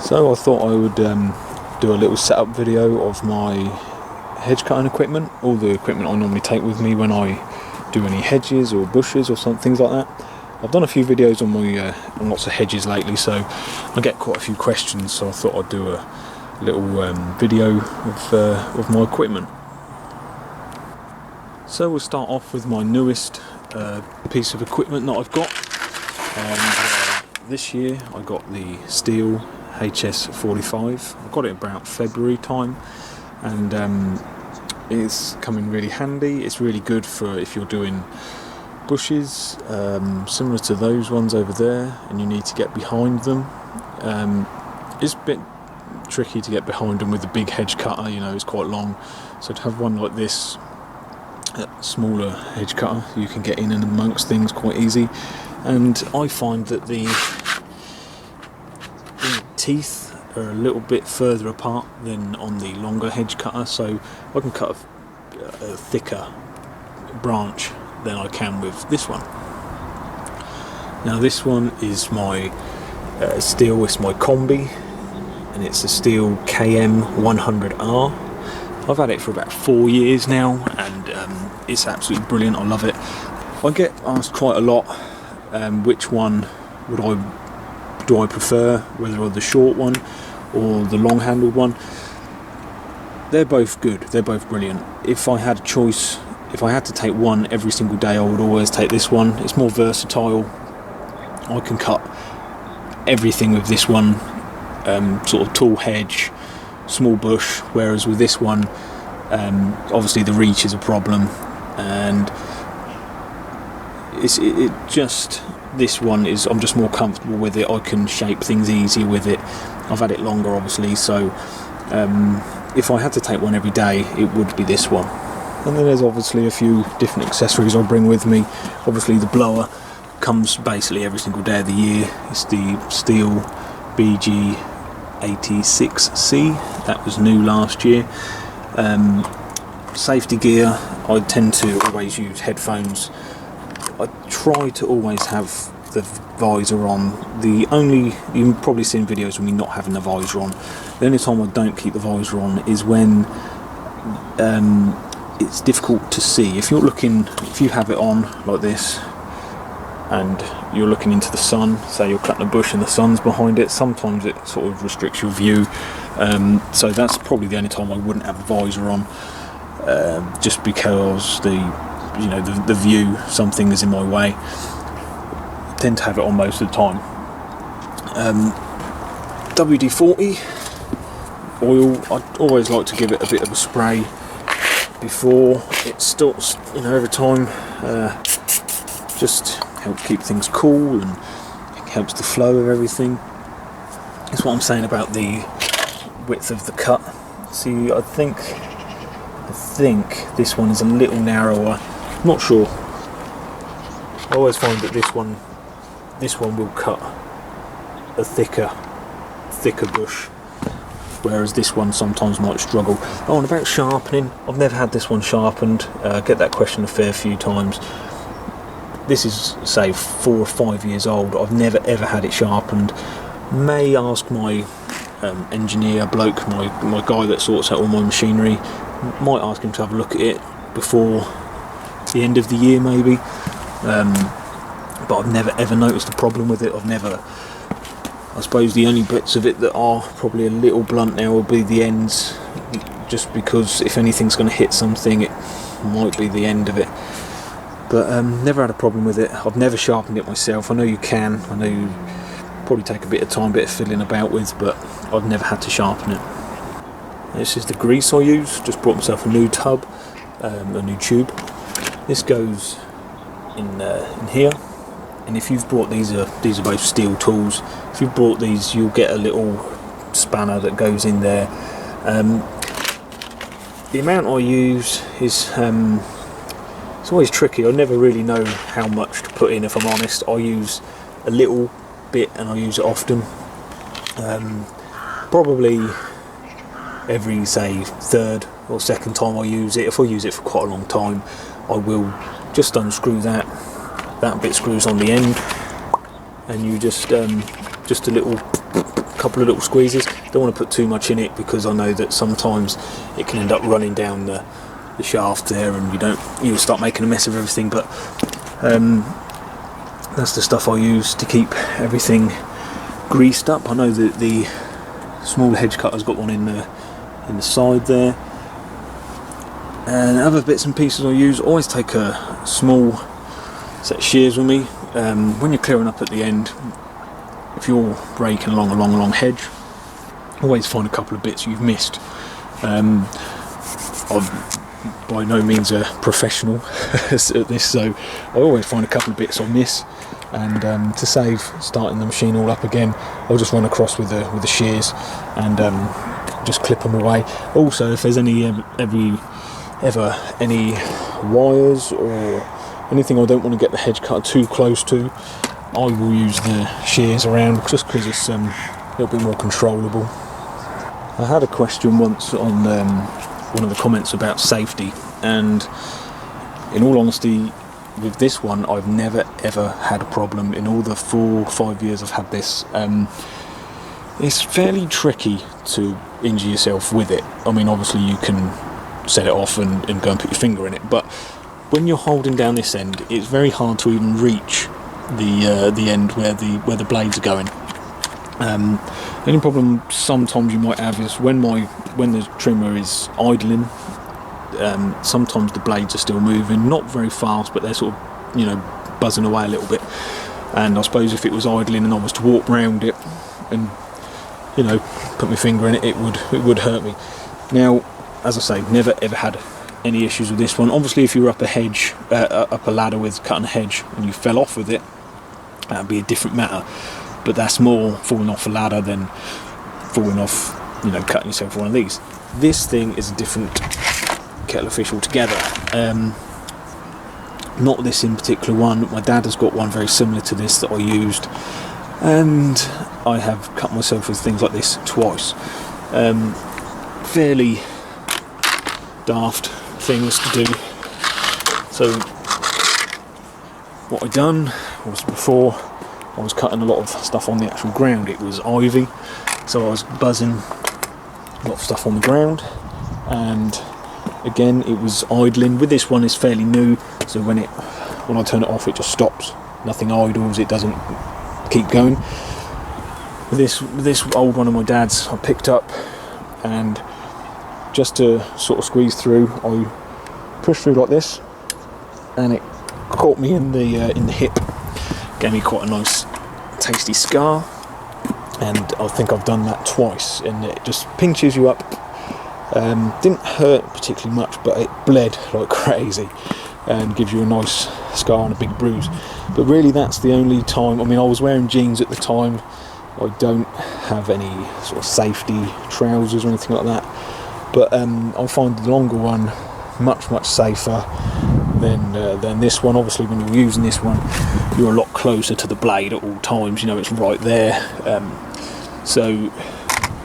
So I thought I would do a little setup video of my hedge cutting equipment, all the equipment I normally take with me when I do any hedges or bushes or things like that. I've done a few videos on my on lots of hedges lately, so I get quite a few questions, so I thought I'd do a little video of my equipment. So we'll start off with my newest piece of equipment that I've got. This year I got the steel HS45. I got it about February time, and it's coming really handy. It's really good for if you're doing bushes similar to those ones over there and you need to get behind them. It's a bit tricky to get behind them with the big hedge cutter, you know, it's quite long, so to have one like this, a smaller hedge cutter, you can get in and amongst things quite easy. And I find that the teeth are a little bit further apart than on the longer hedge cutter, so I can cut a thicker branch than I can with this one. Now this one is my steel, it's my combi, and it's a steel KM100R. I've had it for about 4 years now, and it's absolutely brilliant. I love it. I get asked quite a lot which one do I prefer, whether the short one or the long handled one. They're both good, they're both brilliant. If I had a choice, if I had to take one every single day, I would always take this one. It's more versatile. I can cut everything with this one, sort of tall hedge, small bush, whereas with this one, obviously the reach is a problem, and this one is, I'm just more comfortable with it. I can shape things easier with it. I've had it longer obviously, so if I had to take one every day, it would be this one. And then there's obviously a few different accessories I bring with me. Obviously the blower comes basically every single day of the year. It's the steel BG86C, that was new last year. Safety gear, I tend to always use headphones. I try to always have the visor on. You've probably seen videos of me not having the visor on. The only time I don't keep the visor on is when it's difficult to see. If you have it on like this and you're looking into the sun, say you're cutting a bush and the sun's behind it, sometimes it sort of restricts your view. So that's probably the only time I wouldn't have a visor on, just because the view, something is in my way. I tend to have it on most of the time. WD-40 oil, I always like to give it a bit of a spray before it starts, every time, just help keep things cool, and it helps the flow of everything. That's what I'm saying about the width of the cut. See, I think this one is a little narrower. I'm not sure. I always find that this one will cut a thicker bush, whereas this one sometimes might struggle. Oh, and about sharpening, I've never had this one sharpened. I get that question a fair few times. This is, say, 4 or 5 years old. I've never ever had it sharpened. May ask my engineer bloke, my guy that sorts out all my machinery, might ask him to have a look at it before the end of the year maybe, but I've never ever noticed a problem with it. I suppose the only bits of it that are probably a little blunt now will be the ends, just because if anything's going to hit something, it might be the end of it. But never had a problem with it. I've never sharpened it myself. I know you can. I know you probably take a bit of time, bit of fiddling about with, but I've never had to sharpen it. This is the grease I use. Just brought myself a new tub, a new tube. This goes in here, and if you've brought these are both steel tools. If you've brought these, you'll get a little spanner that goes in there. The amount I use is it's always tricky. I never really know how much to put in, if I'm honest. I use a little bit and I use it often. Probably every, say, third or second time I use it. If I use it for quite a long time, I will just unscrew that bit screws on the end, and you just a little couple of little squeezes. Don't want to put too much in it because I know that sometimes it can end up running down the shaft there, and you'll start making a mess of everything. But that's the stuff I use to keep everything greased up. I know that the small hedge cutter's got one in the side there. And other bits and pieces I use, always take a small set of shears with me. When you're clearing up at the end, if you're raking along a long hedge, always find a couple of bits you've missed. I'm by no means a professional at this, so I always find a couple of bits I miss, and to save starting the machine all up again, I'll just run across with the shears and just clip them away. Also, if there's ever any wires or anything I don't want to get the hedge cutter too close to, I will use the shears around, just because it's a little bit more controllable. I had a question once on one of the comments about safety, and in all honesty, with this one I've never ever had a problem in all the 4 or 5 years I've had this. It's fairly tricky to injure yourself with it. I mean, obviously you can set it off and go and put your finger in it, but when you're holding down this end, it's very hard to even reach the end where the blades are going. The only problem sometimes you might have is when the trimmer is idling, sometimes the blades are still moving, not very fast, but they're sort of buzzing away a little bit. And I suppose if it was idling and I was to walk round it and put my finger in it, it would hurt me. Now, as I say, never ever had any issues with this one. Obviously, if you were up a ladder with cutting a hedge and you fell off with it, that'd be a different matter. But that's more falling off a ladder than falling off, cutting yourself with one of these. This thing is a different kettle of fish altogether. Not this in particular one. My dad has got one very similar to this that I used, and I have cut myself with things like this twice. Fairly daft things to do. So what I done was, before I was cutting a lot of stuff on the actual ground, it was ivy, so I was buzzing a lot of stuff on the ground, and again it was idling. With this one, it's fairly new, so when I turn it off, it just stops. Nothing idles, it doesn't keep going. With this old one of my dad's, I picked up, and just to sort of squeeze through, I pushed through like this, and it caught me in the hip, gave me quite a nice tasty scar. And I think I've done that twice, and it just pinches you up. Didn't hurt particularly much, but it bled like crazy and gives you a nice scar and a big bruise. But really, that's the only time. I mean, I was wearing jeans at the time. I don't have any sort of safety trousers or anything like that. But I find the longer one much safer than this one. Obviously, when you're using this one, you're a lot closer to the blade at all times. It's right there. So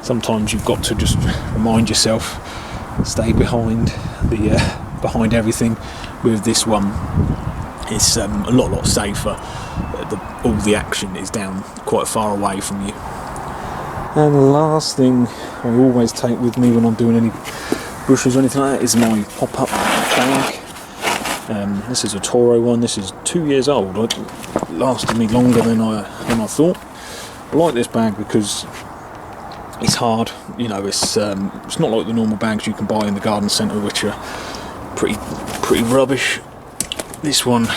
sometimes you've got to just remind yourself, stay behind everything. With this one, it's a lot safer. All the action is down quite far away from you. And the last thing I always take with me when I'm doing any bushes or anything like that is my pop-up bag. This is a Toro one. This is 2 years old. It lasted me longer than I thought. I like this bag because it's hard. It's not like the normal bags you can buy in the garden centre, which are pretty rubbish. This one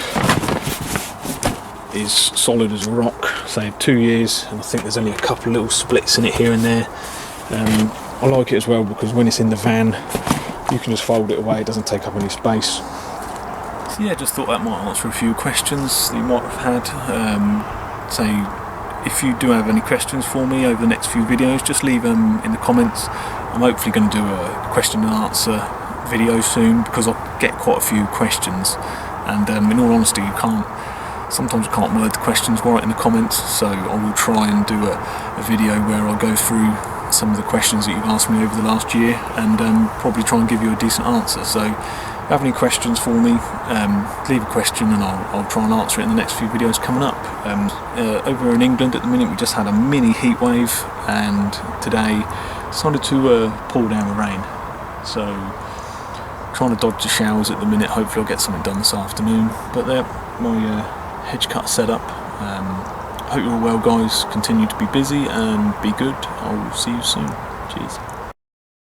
is solid as a rock. Saved 2 years, and I think there's only a couple of little splits in it here and there. I like it as well because when it's in the van, you can just fold it away. It doesn't take up any space. So yeah, just thought that might answer a few questions that you might have had. So if you do have any questions for me over the next few videos, just leave them in the comments. I'm hopefully going to do a question and answer video soon, because I get quite a few questions, and in all honesty, sometimes you can't word the questions right in the comments, so I will try and do a video where I go through some of the questions that you've asked me over the last year, and probably try and give you a decent answer. So you have any questions for me, leave a question and I'll try and answer it in the next few videos coming up. Over in England at the minute we just had a mini heat wave, and today decided to pour down the rain. So trying to dodge the showers at the minute. Hopefully I'll get something done this afternoon. But there, my hedge cut set up. Hope you're all well, guys. Continue to be busy and be good. I'll see you soon. Cheers.